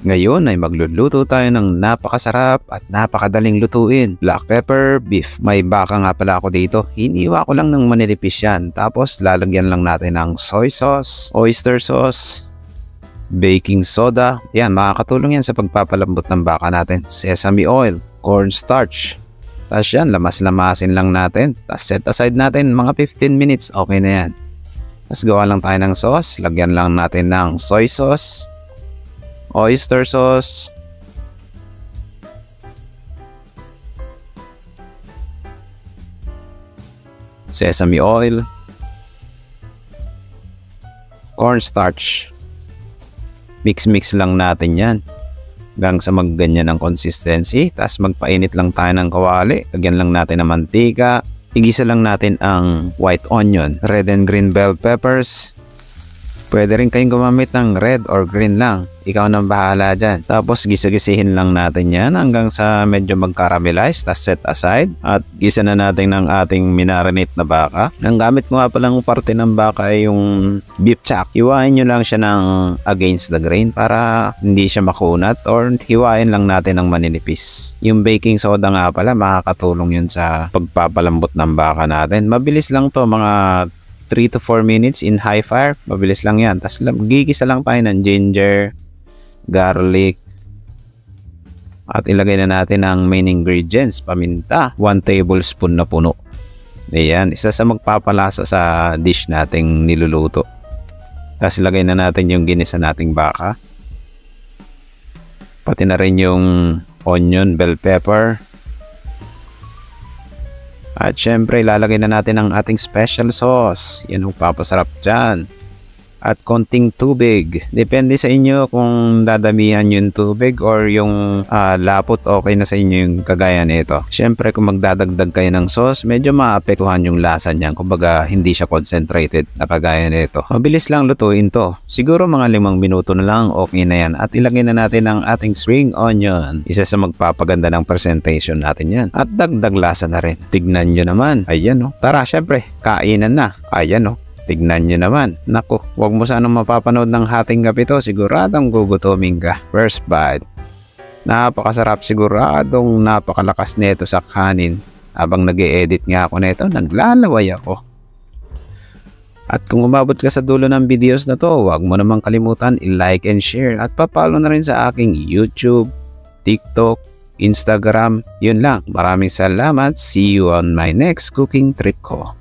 Ngayon ay magluluto tayo ng napakasarap at napakadaling lutuin. Black pepper beef. May baka nga pala ako dito. Hiniwa ko lang ng manilipis yan. Tapos lalagyan lang natin ng soy sauce, oyster sauce, baking soda. Yan, makakatulong yan sa pagpapalambot ng baka natin. Sesame oil, cornstarch. Tapos yan, lamas-lamasin lang natin. Tapos set aside natin mga 15 minutes. Okay na yan. Tapos gawa lang tayo ng sauce. Lagyan lang natin ng soy sauce, oyster sauce, sesame oil, cornstarch. Mix lang natin yan hanggang sa magganyan ang consistency. Tapos magpainit lang tayo ng kawali. Lagyan lang natin ng mantika. Igisa lang natin ang white onion, red and green bell peppers. Pwede rin kayong gumamit ng red or green lang. Ikaw nang bahala dyan. Tapos gisa-gisihin lang natin yan hanggang sa medyo mag-caramelize. Tapos set aside. At gisa na natin ng ating minarinate na baka. Ang gamit ko nga palang parte ng baka ay yung beef chuck. Hiwain nyo lang siya ng against the grain para hindi siya makunat, or hiwain lang natin ng maninipis. Yung baking soda nga pala, makakatulong yun sa pagpapalambot ng baka natin. Mabilis lang to, mga 3 to 4 minutes in high fire. Mabilis lang yan. Tapos gigisa lang tayo ng ginger, garlic, at ilagay na natin ang main ingredients. Paminta, 1 tablespoon na puno. Ayan, isa sa magpapalasa sa dish nating niluluto. Tapos ilagay na natin yung ginisa nating baka. Pati na rin yung onion, bell pepper. At syempre, ilalagay na natin ang ating special sauce. Yan ang papasarap dyan. At konting tubig. Depende sa inyo kung dadamihan yung tubig or yung lapot, okay na sa inyo yung kagaya nito. Syempre, kung magdadagdag kayo ng sauce, medyo maapektuhan yung lasa niyan. Kumbaga, hindi siya concentrated na kagaya nito. Mabilis lang lutuin to. Siguro mga 5 minuto na lang, okay na yan. At ilagay na natin ang ating spring onion. Isa sa magpapaganda ng presentation natin yan. At dagdag lasa na rin. Tignan nyo naman. Ayan o. Tara, syempre, kainan na. Ayan o. Tignan nyo naman. Naku, huwag mo sanang mapapanood ng hating gabi to. Siguradong gugutomin ka. First bite. Napakasarap, siguradong napakalakas nito sa kanin. Habang nag-e-edit nga ako nito, naglalaway ako. At kung umabot ka sa dulo ng videos na to, huwag mo namang kalimutan i-like and share. At papalo na rin sa aking YouTube, TikTok, Instagram. Yun lang. Maraming salamat. See you on my next cooking trip ko.